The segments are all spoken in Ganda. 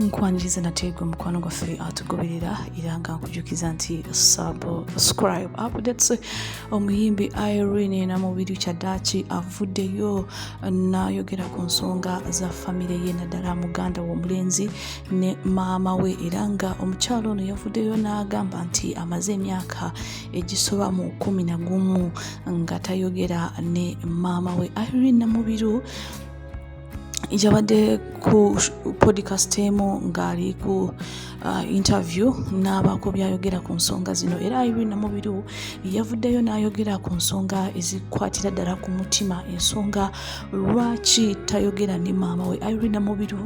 nkwaniriza nateegwa mukwano gwaffe atugoberera era nga nkujukiza nti subscribe updates. Omuyimbi Irene Namubiri Kyaddaaki avuddeyo n'ayogera ku nsonga za famire ye naddala muganda w'omulenzi ne maama we, era nga omukyalo ono yavuddeyo n'agamba nti amaze emyaka egisoba mu 11 nga tayogera ne maama we. Irene Namubiri yabadde ku podcast emu ng'ali ku interview n'abaako byayogera ku nsonga zino, era Irene Namubiri yavuddeyo n'ayogera ku nsonga ezikwatira ddala ku mutima, ensonga lwaki tayogera ne maama we. Irene Namubiri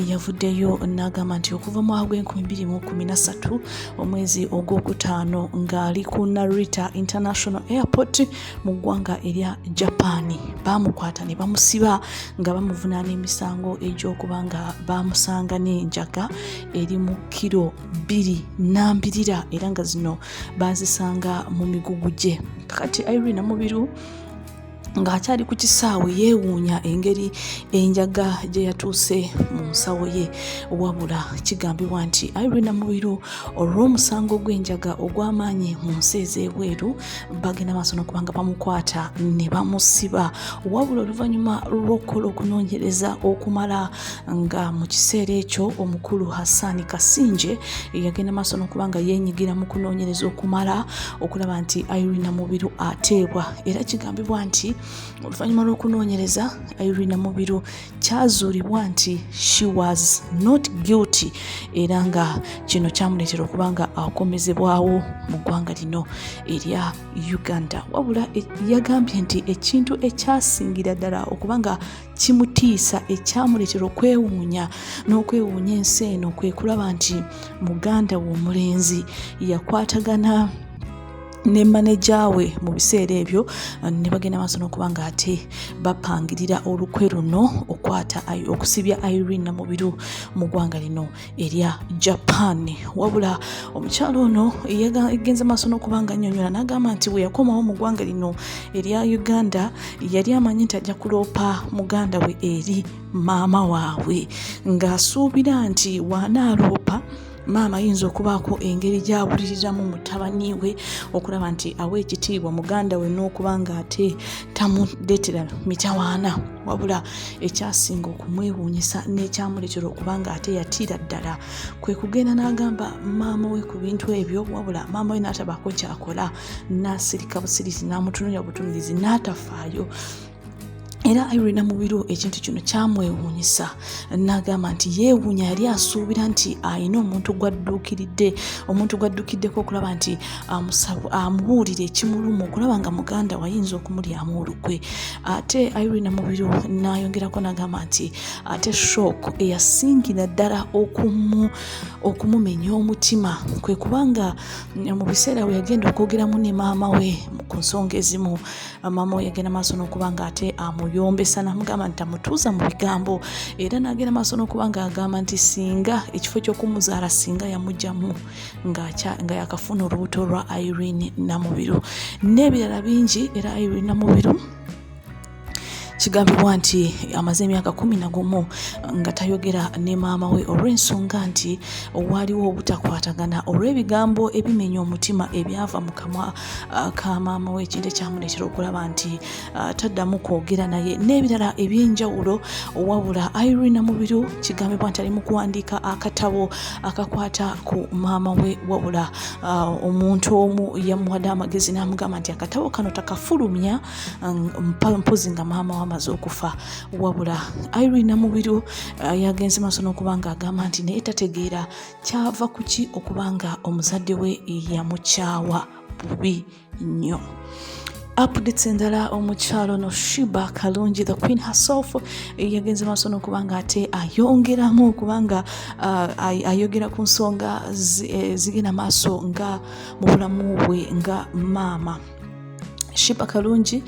yavuddeyo n'agamba nti okuva mu mwaka gw'2013 omwezi ogwokutaano ng'ali ku Narita International Airport mu ggwanga erya Japan, baamukwata ne bamusiba nga bamuvunaana emisango egy'okuba nga baamusanga n'enjaga eri mu kilo 2 era nga zino baazisanga mu migugu gye. Kati Irene Namubiri ng'akyali ku kisaawe yeewuunya engeri enjaga gye yatuuse mu nsawo ye, wabula kigambibwa nti Irene Namubiri olw'omusango gw'enjaga ogw'amaanyi mu nsi ez'ebweru bagenda maaso n'okubanga bamukwata ne bamusiba, wabula oluvannyuma lw'okukola okunoonyereza okumala nga mu kiseera ekyo omukulu Hassan Kasinje yagenda maaso n'okubanga yeenyigira mu kunoonyereza okumala okulaba nti Irene Namubiri ateebwa, era kigambibwa nti oluvannyuma lw'okunoonyereza Irene Namubiri kyazuulibwa nti she was not guilty, era nga kino kyamuleetera okuba nga akomezebwawo mu ggwanga lino erya Uganda. Wabula yagambye nti ekintu ekyasingira ddala okuba nga kimutiisa, ekyamuleetera okwewuunya n'okwewuunya ensi eno kwe kulaba nti muganda w'omulenzi yakwatagana ne maneja we mu biseera ebyo ne bagenda maaso n'okuba nga ate bapangirira olukwe luno okusibya Irene Namubiri mu ggwanga lino erya Japan. Wabula omukyalo ono yagenze maaso n'okuba nga annyonnyola n'agamba nti bwe yakomawo mu ggwanga lino erya Uganda yali amanyi nti ajja kuloopa muganda we eri maama waabwe, ng'asuubira nti w'anaaloopa maama ayinza okubaako engeri gy'abuliriramu mutabani we okulaba nti awa ekitiibwa muganda we n'okuba nga ate tamuleetera mitawaana. Wabula ekyasinga okumwewuunyisa n'ekyamuleetera okuba nga ate yatiira ddala kwe kugenda n'agamba maama we ku bintu ebyo, wabula maama we n'atabaako kyakola, n'asirika busirisi n'amutunuulira butunuulizi n'atafaayo. Era Irene Namubiri ekintu kino kyamwewuunyisa, n'agamba nti yeewuunya yali asuubira nti ayina omuntu gwaddukiddeko okulaba nti amubuulira ekimuluma okulaba nga muganda wayinza okumulyamu olukwe. Ate Irene Namubiri n'ayongerako n'agamba nti ate shock eyasingira ddala okumumenya omutima kwe kubanga mu biseera we yagenda okwogeramu ne maama we ku nsonga ezimu, maama we yagenda maaso n'okuba nga ate yombesa namugamba nti amutuuza mu bigambo, era n'agenda maaso n'okuba nga agamba nti singa ekifo ky'okumuzaala singa yamugjamu nga yakafuna olubuto lwa Irene Namubiri n'ebirala bingi. Era Irene Namubiri kigambibwa nti amaze emyaka 11 nga tayogera ne maama we olw'ensonga nti waliwo obutakwatagana olw'ebigambo ebimenya omutima ebyava mu kamwa ka maama we, ekintu ekyamuleetera okulaba nti taddamu kwogera naye n'ebirala eby'enjawulo. Wabula Irene Namubiri kigambibwa nti ali mu kuwandiika akatabo akakwata ku maama we, wabula omuntu omu yamuwadde amagezi n'amugamba nti akatabo kano takafulumya mpozi nga maama we amaze okufa. Wabula Irene Namubiri yagenze maaso n'okuba nga agamba nti naye tategeera kyava ku ki okuba nga omuzadde we yamukyawa bubi nnyo. Updates endala, omukyalo no Shiba Kalungi the Queen herself yagenze maaso n'okuba nga ate ayongeramu okuba nga ayogera ku nsonga zigenda maaso nga mu bulamu bwe nga maama. Shiba Kalungi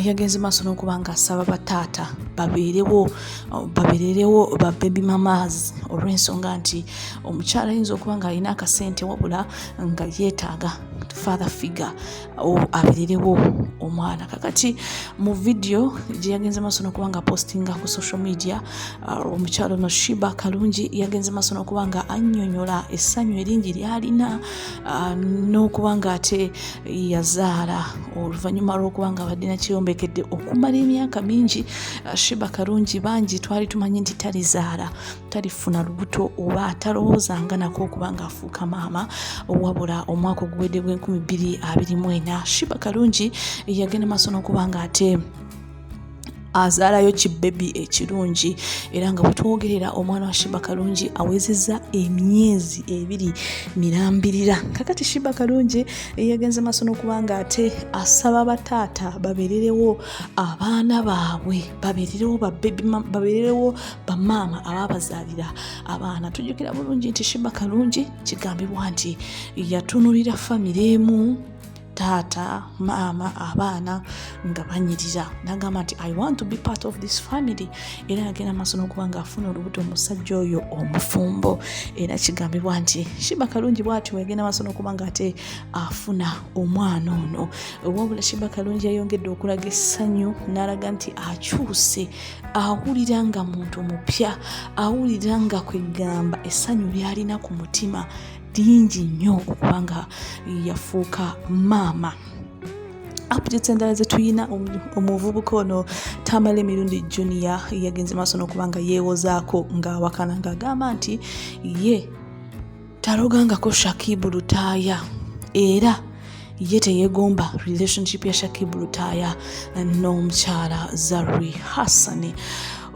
yagenze maaso n'okubanga asaba bataata babeerewo ba baby mamas olw'ensonga nti omukyala ayinza okuba nga alina akasente wabula nga yeetaaga father figure abeerewo omwana. Kakati mu video gye yagenze maaso n'okuba nga postinga ku social media, omukyala ono Shiba Kalungi yagenze maaso n'okuba nga annyonnyola essanyu eringi ly'alina n'okuba nga ate yazaala oluvannyuma lw'okuba nga abadde nakiyombekedde okumala emyaka mingi. Shiba Kalungi bangi twali tumanyi nti talizaala, talifuna lubuto oba talowoozanga nako okuba nga afuuka maama, wabula omwaka oguwedde gw'2024 Shiba Kalungi yagenda maaso n'okuba nga ate azaalayo kibebi ekirungi, era nga bwetwogerera omwana wa Shiba Kalungi awezezza emyezi 2 mirambirira. Kakati Shiba Kalungi yagenze maaso n'okuba nga ate asaba bataata babeererewo abaana baabwe, babeererewo bamaama ababazaalira abaana. Tujjukira bulungi nti Shiba Kalungi kigambibwa nti yatunulira famire emu, taata, maama, abaana nga banyirira. N'agamba nti I want to be part of this family. Era yagenda maaso n'okuba nga afuna olubuto omusajja oyo omufumbo. Era kigambibwa nti Shiba Kalungi bw'atyo yagenda maaso n'okuba nga ate afuna omwana ono. Wabula Shiba Kalungi yayongedde okulaga essanyu n'alaga nti akyuse, awulira nga muntu mupya, awulira nga kwegamba essanyu ly'alina ku mutima lingi nnyo okuba nga yafuuka maama. Updates endala ze tuyina, omuvubuka ono Tamale Mirundi Junior yagenze maaso n'okuba nga yeewozaako ng'awakana ng'agamba nti ye talogangako Shakib Lutaaya era ye teyeegomba relationship ya Shakib Lutaaya n'omukyala Zari Hassan.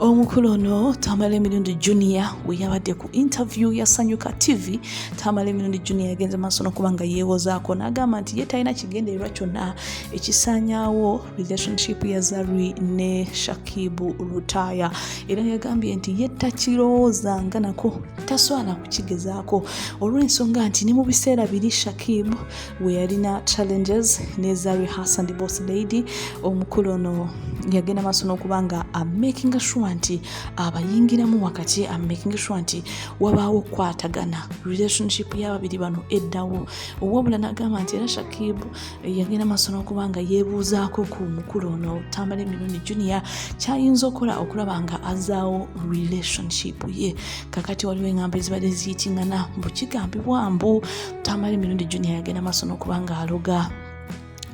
Omukulu ono Tamale Mirundi Junior we yabadde ku interview ya Sanyuka TV, Tamale Mirundi Junior yagenze maaso n'okuba nga yeewozaako n'agamba nti ye talina kigendererwa kyonna ekisaanyaawo relationship ya Zari ne Shakib Lutaaya. Era yagambye nti ye takirowoozanga nako, taswala kukigezaako olw'ensonga nti ne mu biseera biri Shakib we yalina challenges ne Zari Hassan the boss lady. Omukulu ono yagenda maaso n'okuba nga making sure nti abayingiramu wakati, making sure nti wabaawo okukwatagana relationship y'ababiri bano eddawo. Wabula n'agamba nti era Shakib yagenda maaso n'okuba nga yeebuuzaako ku mukulu ono Tamale Mirundi Junior kyayinza okulaba nga azaawo relationship ye. Kakati waliwo engamba ezibadde ziyitingana mbu kigambibwa mbu Tamale Mirundi Junior yagenda maaso n'okuba nga aloga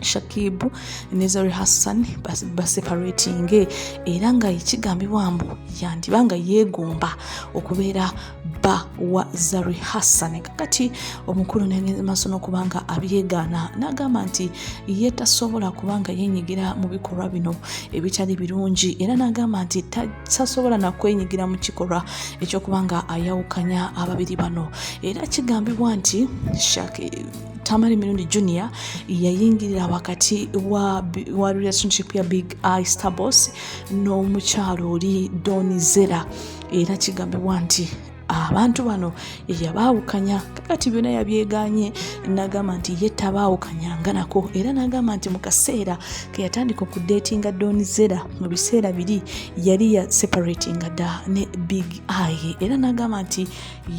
Shakib ne Zari Hassan baseparating, era nga ekigambibwa mbu yandibanga yeegomba okubeera ba wa Zari Hassan. Kakati omukulu n'agenze maaso n'okuba nga abyegaana n'agamba nti ye tasobola kubanga yenyigira mu bikolwa bino ebitali birungi, era n'agamba nti tasobola na kwenyigira mu kikolwa ekyokuba nga ayawukanya ababiri bano. Era kigambibwa nti Tamale Mirundi Junior yayingirira wakati wa relationship ya Big Eye Star Boss n'omukyalo oli Donizera. Era kigambibwa nti abantu bano yabaawukanya. Kakati byonna yabyeganye, n'agamba nti ye tabaawukanyanga nako. Era n'agamba nti mu kaseera ke yatandika okudeetinga Donizera mu biseera biri yali ya separatinga dda ne Big Eye. Era n'agamba nti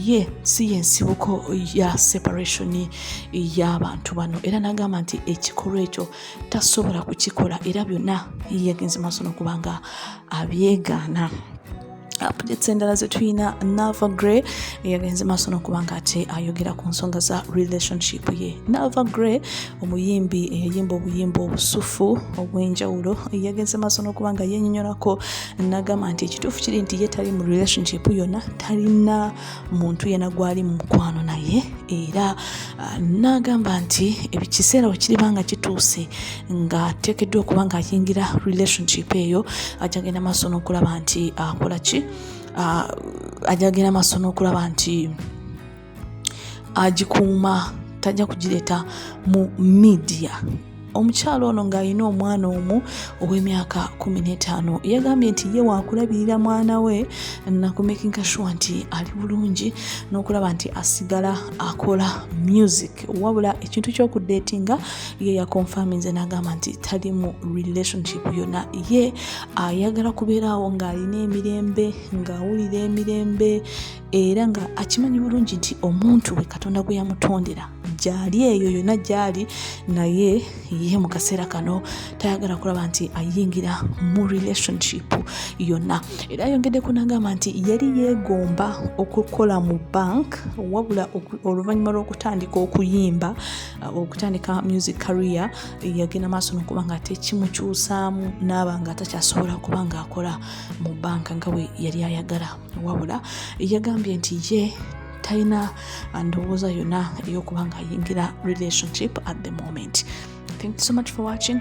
ye si yensibuko ya separation y'abantu bano. Era n'agamba nti ekikolwa ekyo tasobola kukikola, era byonna yagenze maaso n'okuba nga abyegaana. Updates endala ze tuyina, Nava Gray yagenze maaso n'okuba nga ate ayogera ku nsonga za relationship ye. Nava Gray omuyimbi eyayimba obuyimba obusufu obw'enjawulo yagenze maaso n'okuba nga yennyonnyolako n'agamba nti ekituufu kiri nti ye tali mu relationship yonna, talina muntu yena gwali mu mukwano naye, era n'agamba nti ekiseera we kiribanga kituuse nga ateekeddwa okuba nga ayingira relationship eyo, ajagenda maaso n'okulaba nti akola ki, ajagenda maaso n'okulaba nti agikuuma, tajja kugireeta mu media. omukyalo ono ng'alina omwana omu ow'emyaka 15 yagambye nti ye waakulabirira mwana we nakumakinga sure nti ali bulungi n'okulaba nti asigala akola music wabula ekintu ky'okudeetinga ye yakonfaminze n'agamba nti tali mu relationship yonna ye ayagala kubeeraawo ng'alina emirembe ng'awulira emirembe era nga akimanyi bulungi nti omuntu we Katonda gwe yamutondera gyali eyo yonna gyali naye ye mu kaseera kano tayagala kulaba nti ayingira mu relationship yonna era ayongeddeko n'agamba nti yali yeegomba okukola mu bank wabula oluvannyuma lw'okutandika okuyimba okutandika music career yagenda maaso n'okuba nga tekimukyusaamu n'aba nga takyasobola kuba nga akola mu bank nga we yali ayagala wabula yagambye nti ye talina ndowooza yonna ey'okuba nga ayingira relationship at the moment. Thank you so much for watching.